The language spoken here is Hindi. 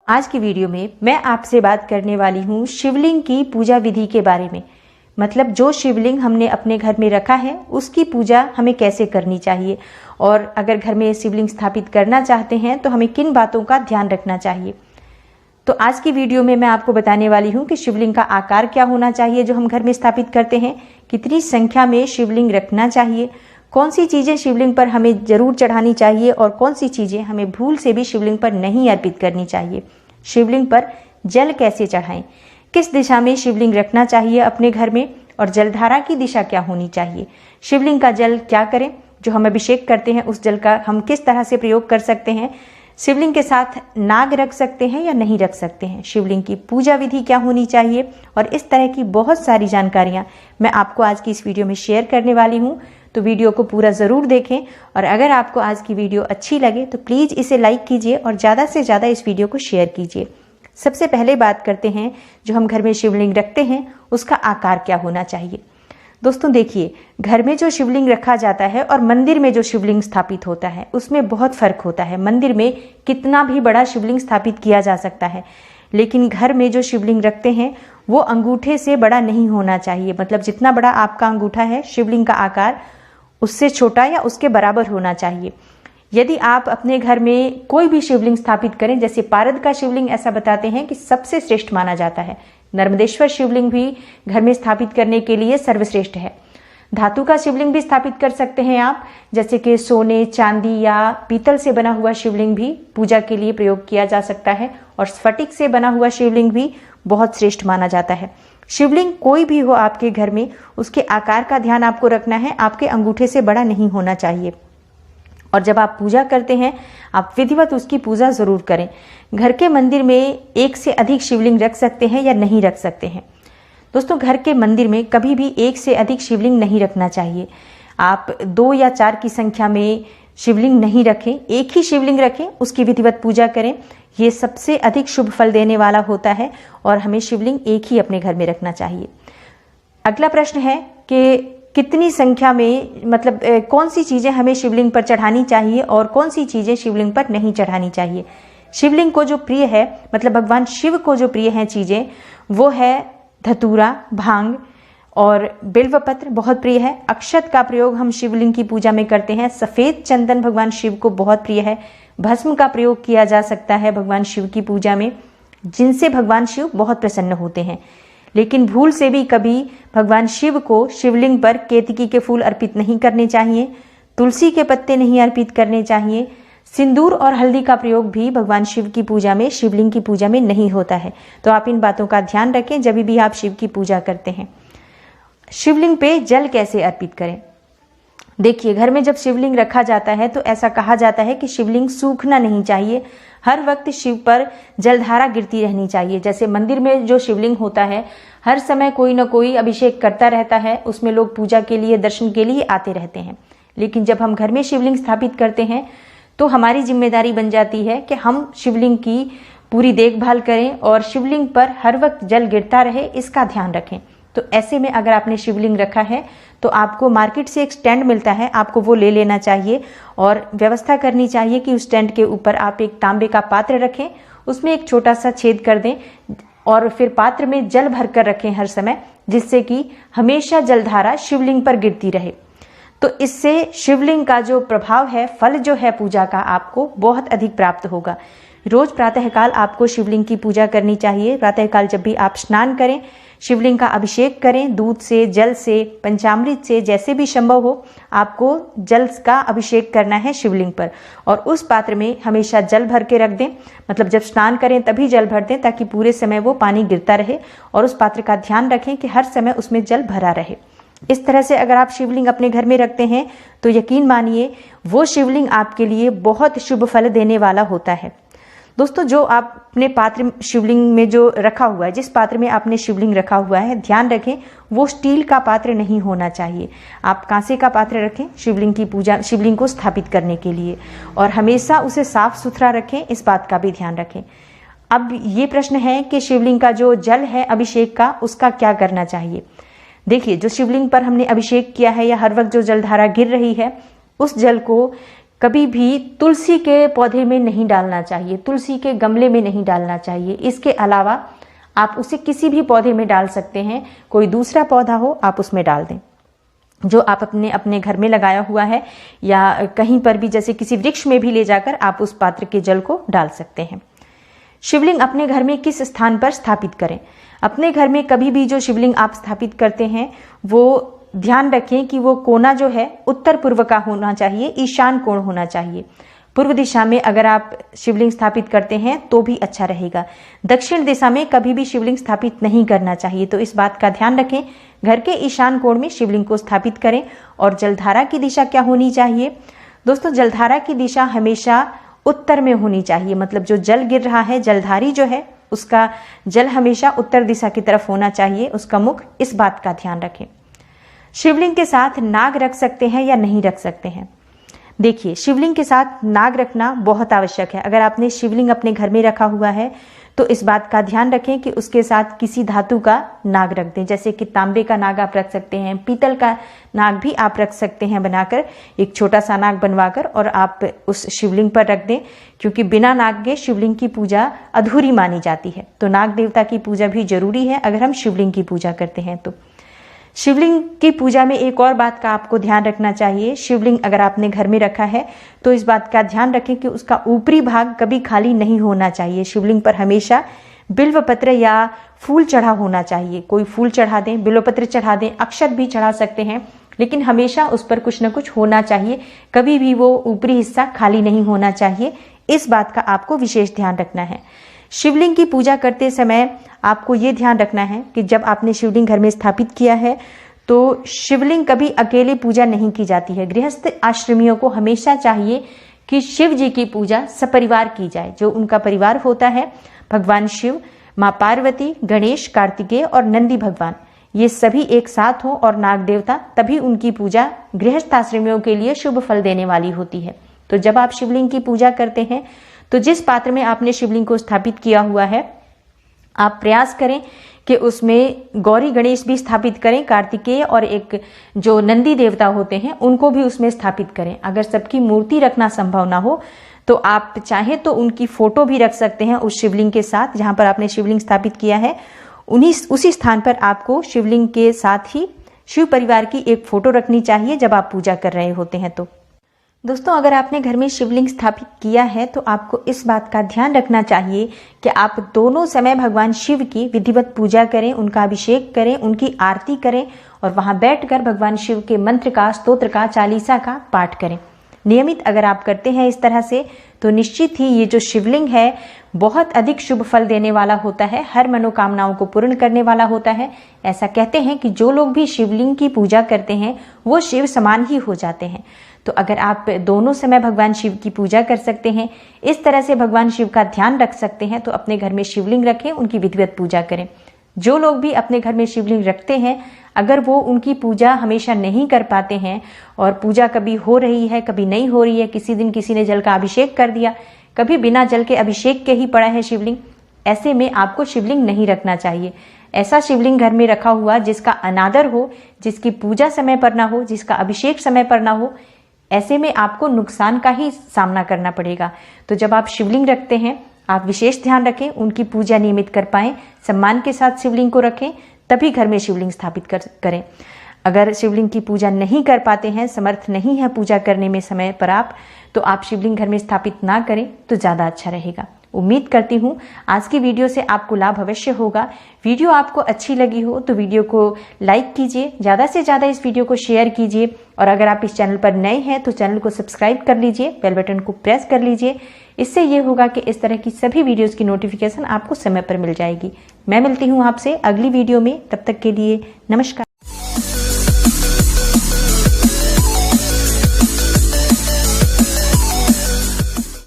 आज की वीडियो में मैं आपसे बात करने वाली हूँ शिवलिंग की पूजा विधि के बारे में। मतलब जो शिवलिंग हमने अपने घर में रखा है उसकी पूजा हमें कैसे करनी चाहिए, और अगर घर में शिवलिंग स्थापित करना चाहते हैं तो हमें किन बातों का ध्यान रखना चाहिए। तो आज की वीडियो में मैं आपको बताने वाली हूँ कि शिवलिंग का आकार क्या होना चाहिए जो हम घर में स्थापित करते हैं, कितनी संख्या में शिवलिंग रखना चाहिए, कौन सी चीज़ें शिवलिंग पर हमें जरूर चढ़ानी चाहिए और कौन सी चीज़ें हमें भूल से भी शिवलिंग पर नहीं अर्पित करनी चाहिए, शिवलिंग पर जल कैसे चढ़ाएं, किस दिशा में शिवलिंग रखना चाहिए अपने घर में, और जलधारा की दिशा क्या होनी चाहिए, शिवलिंग का जल क्या करें, जो हम अभिषेक करते हैं उस जल का हम किस तरह से प्रयोग कर सकते हैं, शिवलिंग के साथ नाग रख सकते हैं या नहीं रख सकते हैं, शिवलिंग की पूजा विधि क्या होनी चाहिए, और इस तरह की बहुत सारी जानकारियां मैं आपको आज की इस वीडियो में शेयर करने वाली हूं। तो वीडियो को पूरा ज़रूर देखें, और अगर आपको आज की वीडियो अच्छी लगे तो प्लीज़ इसे लाइक कीजिए और ज़्यादा से ज़्यादा इस वीडियो को शेयर कीजिए। सबसे पहले बात करते हैं जो हम घर में शिवलिंग रखते हैं उसका आकार क्या होना चाहिए। दोस्तों देखिए, घर में जो शिवलिंग रखा जाता है और मंदिर में जो शिवलिंग स्थापित होता है उसमें बहुत फर्क होता है। मंदिर में कितना भी बड़ा शिवलिंग स्थापित किया जा सकता है, लेकिन घर में जो शिवलिंग रखते हैं वो अंगूठे से बड़ा नहीं होना चाहिए। मतलब जितना बड़ा आपका अंगूठा है, शिवलिंग का आकार उससे छोटा या उसके बराबर होना चाहिए। यदि आप अपने घर में कोई भी शिवलिंग स्थापित करें, जैसे पारद का शिवलिंग ऐसा बताते हैं कि सबसे श्रेष्ठ माना जाता है, नर्मदेश्वर शिवलिंग भी घर में स्थापित करने के लिए सर्वश्रेष्ठ है। धातु का शिवलिंग भी स्थापित कर सकते हैं आप, जैसे कि सोने, चांदी या पीतल से बना हुआ शिवलिंग भी पूजा के लिए प्रयोग किया जा सकता है, और स्फटिक से बना हुआ शिवलिंग भी बहुत श्रेष्ठ माना जाता है। शिवलिंग कोई भी हो आपके घर में, उसके आकार का ध्यान आपको रखना है, आपके अंगूठे से बड़ा नहीं होना चाहिए। और जब आप पूजा करते हैं आप विधिवत उसकी पूजा जरूर करें। घर के मंदिर में एक से अधिक शिवलिंग रख सकते हैं या नहीं रख सकते हैं। दोस्तों, घर के मंदिर में कभी भी एक से अधिक शिवलिंग नहीं रखना चाहिए। आप 2 या 4 की संख्या में शिवलिंग नहीं रखें, एक ही शिवलिंग रखें, उसकी विधिवत पूजा करें। ये सबसे अधिक शुभ फल देने वाला होता है और हमें शिवलिंग एक ही अपने घर में रखना चाहिए। अगला प्रश्न है कि कितनी संख्या में, मतलब कौन सी चीज़ें हमें शिवलिंग पर चढ़ानी चाहिए और कौन सी चीज़ें शिवलिंग पर नहीं चढ़ानी चाहिए। शिवलिंग को जो प्रिय है, मतलब भगवान शिव को जो प्रिय हैं चीज़ें, वो है धतूरा, भांग और बिल्वपत्र बहुत प्रिय है। अक्षत का प्रयोग हम शिवलिंग की पूजा में करते हैं। सफ़ेद चंदन भगवान शिव को बहुत प्रिय है। भस्म का प्रयोग किया जा सकता है भगवान शिव की पूजा में, जिनसे भगवान शिव बहुत प्रसन्न होते हैं। लेकिन भूल से भी कभी भगवान शिव को शिवलिंग पर केतकी के फूल अर्पित नहीं करने चाहिए, तुलसी के पत्ते नहीं अर्पित करने चाहिए। सिंदूर और हल्दी का प्रयोग भी भगवान शिव की पूजा में, शिवलिंग की पूजा में नहीं होता है। तो आप इन बातों का ध्यान रखें जब भी आप शिव की पूजा करते हैं। शिवलिंग पे जल कैसे अर्पित करें। देखिए, घर में जब शिवलिंग रखा जाता है तो ऐसा कहा जाता है कि शिवलिंग सूखना नहीं चाहिए, हर वक्त शिव पर जलधारा गिरती रहनी चाहिए। जैसे मंदिर में जो शिवलिंग होता है हर समय कोई ना कोई अभिषेक करता रहता है, उसमें लोग पूजा के लिए, दर्शन के लिए आते रहते हैं। लेकिन जब हम घर में शिवलिंग स्थापित करते हैं तो हमारी जिम्मेदारी बन जाती है कि हम शिवलिंग की पूरी देखभाल करें और शिवलिंग पर हर वक्त जल गिरता रहे, इसका ध्यान रखें। तो ऐसे में अगर आपने शिवलिंग रखा है तो आपको मार्केट से एक स्टैंड मिलता है, आपको वो ले लेना चाहिए और व्यवस्था करनी चाहिए कि उस स्टैंड के ऊपर आप एक तांबे का पात्र रखें, उसमें एक छोटा सा छेद कर दें और फिर पात्र में जल भर कर रखें हर समय, जिससे कि हमेशा जलधारा शिवलिंग पर गिरती रहे। तो इससे शिवलिंग का जो प्रभाव है, फल जो है पूजा का, आपको बहुत अधिक प्राप्त होगा। रोज प्रातःकाल आपको शिवलिंग की पूजा करनी चाहिए। प्रातःकाल जब भी आप स्नान करें, शिवलिंग का अभिषेक करें, दूध से, जल से, पंचामृत से, जैसे भी संभव हो आपको जल का अभिषेक करना है शिवलिंग पर, और उस पात्र में हमेशा जल भर के रख दें। मतलब जब स्नान करें तभी जल भर दें, ताकि पूरे समय वो पानी गिरता रहे, और उस पात्र का ध्यान रखें कि हर समय उसमें जल भरा रहे। इस तरह से अगर आप शिवलिंग अपने घर में रखते हैं तो यकीन मानिए वो शिवलिंग आपके लिए बहुत शुभ फल देने वाला होता है। दोस्तों, जो आपने पात्र शिवलिंग में जो रखा हुआ है, जिस पात्र में आपने शिवलिंग रखा हुआ है, ध्यान रखें वो स्टील का पात्र नहीं होना चाहिए। आप कांसे का पात्र रखें शिवलिंग की पूजा, शिवलिंग को स्थापित करने के लिए, और हमेशा उसे साफ सुथरा रखें, इस बात का भी ध्यान रखें। अब ये प्रश्न है कि शिवलिंग का जो जल है अभिषेक का, उसका क्या करना चाहिए। देखिए, जो शिवलिंग पर हमने अभिषेक किया है या हर वक्त जो जलधारा गिर रही है, उस जल को कभी भी तुलसी के पौधे में नहीं डालना चाहिए, तुलसी के गमले में नहीं डालना चाहिए। इसके अलावा आप उसे किसी भी पौधे में डाल सकते हैं, कोई दूसरा पौधा हो आप उसमें डाल दें जो आप अपने घर में लगाया हुआ है, या कहीं पर भी जैसे किसी वृक्ष में भी ले जाकर आप उस पात्र के जल को डाल सकते हैं। शिवलिंग अपने घर में किस स्थान पर स्थापित करें? अपने घर में कभी भी जो शिवलिंग आप स्थापित करते हैं वो ध्यान रखें कि वो कोना जो है उत्तर पूर्व का होना चाहिए, ईशान कोण होना चाहिए। पूर्व दिशा में अगर आप शिवलिंग स्थापित करते हैं तो भी अच्छा रहेगा। दक्षिण दिशा में कभी भी शिवलिंग स्थापित नहीं करना चाहिए, तो इस बात का ध्यान रखें। घर के ईशान कोण में शिवलिंग को स्थापित करें। और जलधारा की दिशा क्या होनी चाहिए? दोस्तों, जलधारा की दिशा हमेशा उत्तर में होनी चाहिए, मतलब जो जल गिर रहा है, जलधारी जो है उसका जल हमेशा उत्तर दिशा की तरफ होना चाहिए, उसका मुख। इस बात का ध्यान रखें। शिवलिंग के साथ नाग रख सकते हैं या नहीं रख सकते हैं? देखिए, शिवलिंग के साथ नाग रखना बहुत आवश्यक है। अगर आपने शिवलिंग अपने घर में रखा हुआ है तो इस बात का ध्यान रखें कि उसके साथ किसी धातु का नाग रख दें, जैसे कि तांबे का नाग आप रख सकते हैं, पीतल का नाग भी आप रख सकते हैं बनाकर, एक छोटा सा नाग बनवाकर, और आप उस शिवलिंग पर रख दें, क्योंकि बिना नाग के शिवलिंग की पूजा अधूरी मानी जाती है। तो नाग देवता की पूजा भी जरूरी है अगर हम शिवलिंग की पूजा करते हैं तो। शिवलिंग की पूजा में एक और बात का आपको ध्यान रखना चाहिए। शिवलिंग अगर आपने घर में रखा है तो इस बात का ध्यान रखें कि उसका ऊपरी भाग कभी खाली नहीं होना चाहिए। शिवलिंग पर हमेशा बिल्व पत्र या फूल चढ़ा होना चाहिए। कोई फूल चढ़ा दें, बिल्व पत्र चढ़ा दें, अक्षत भी चढ़ा सकते हैं, लेकिन हमेशा उस पर कुछ न कुछ होना चाहिए। कभी भी वो ऊपरी हिस्सा खाली नहीं होना चाहिए। इस बात का आपको विशेष ध्यान रखना है। शिवलिंग की पूजा करते समय आपको ये ध्यान रखना है कि जब आपने शिवलिंग घर में स्थापित किया है तो शिवलिंग कभी अकेले पूजा नहीं की जाती है। गृहस्थ आश्रमियों को हमेशा चाहिए कि शिव जी की पूजा सपरिवार की जाए। जो उनका परिवार होता है, भगवान शिव, माँ पार्वती, गणेश, कार्तिकेय और नंदी भगवान, ये सभी एक साथ हों और नाग देवता, तभी उनकी पूजा गृहस्थ आश्रमियों के लिए शुभ फल देने वाली होती है। तो जब आप शिवलिंग की पूजा करते हैं तो जिस पात्र में आपने शिवलिंग को स्थापित किया हुआ है, आप प्रयास करें कि उसमें गौरी गणेश भी स्थापित करें, कार्तिकेय और एक जो नंदी देवता होते हैं उनको भी उसमें स्थापित करें। अगर सबकी मूर्ति रखना संभव ना हो तो आप चाहें तो उनकी फोटो भी रख सकते हैं उस शिवलिंग के साथ जहां पर आपने शिवलिंग स्थापित किया है। उसी स्थान पर आपको शिवलिंग के साथ ही शिव परिवार की एक फोटो रखनी चाहिए जब आप पूजा कर रहे होते हैं। तो दोस्तों, अगर आपने घर में शिवलिंग स्थापित किया है तो आपको इस बात का ध्यान रखना चाहिए कि आप दोनों समय भगवान शिव की विधिवत पूजा करें, उनका अभिषेक करें, उनकी आरती करें और वहां बैठकर भगवान शिव के मंत्र का, स्तोत्र का, चालीसा का पाठ करें। नियमित अगर आप करते हैं इस तरह से तो निश्चित ही ये जो शिवलिंग है बहुत अधिक शुभ फल देने वाला होता है, हर मनोकामनाओं को पूर्ण करने वाला होता है। ऐसा कहते हैं कि जो लोग भी शिवलिंग की पूजा करते हैं वो शिव समान ही हो जाते हैं। तो अगर आप दोनों समय भगवान शिव की पूजा कर सकते हैं, इस तरह से भगवान शिव का ध्यान रख सकते हैं, तो अपने घर में शिवलिंग रखें, उनकी विधिवत पूजा करें। जो लोग भी अपने घर में शिवलिंग रखते हैं, अगर वो उनकी पूजा हमेशा नहीं कर पाते हैं और पूजा कभी हो रही है कभी नहीं हो रही है, किसी दिन किसी ने जल का अभिषेक कर दिया, कभी बिना जल के अभिषेक के ही पड़ा है शिवलिंग, ऐसे में आपको शिवलिंग नहीं रखना चाहिए। ऐसा शिवलिंग घर में रखा हुआ जिसका अनादर हो, जिसकी पूजा समय पर ना हो, जिसका अभिषेक समय पर ना हो, ऐसे में आपको नुकसान का ही सामना करना पड़ेगा। तो जब आप शिवलिंग रखते हैं आप विशेष ध्यान रखें, उनकी पूजा नियमित कर पाएं, सम्मान के साथ शिवलिंग को रखें, तभी घर में शिवलिंग स्थापित करें। अगर शिवलिंग की पूजा नहीं कर पाते हैं, समर्थ नहीं है पूजा करने में समय पर आप, तो आप शिवलिंग घर में स्थापित ना करें तो ज़्यादा अच्छा रहेगा। उम्मीद करती हूँ आज की वीडियो से आपको लाभ अवश्य होगा। वीडियो आपको अच्छी लगी हो तो वीडियो को लाइक कीजिए, ज़्यादा से ज़्यादा इस वीडियो को शेयर कीजिए और अगर आप इस चैनल पर नए हैं तो चैनल को सब्सक्राइब कर लीजिए, बेल बटन को प्रेस कर लीजिए। इससे ये होगा कि इस तरह की सभी वीडियोज़ की नोटिफिकेशन आपको समय पर मिल जाएगी। मैं मिलती हूँ आपसे अगली वीडियो में, तब तक के लिए नमस्कार।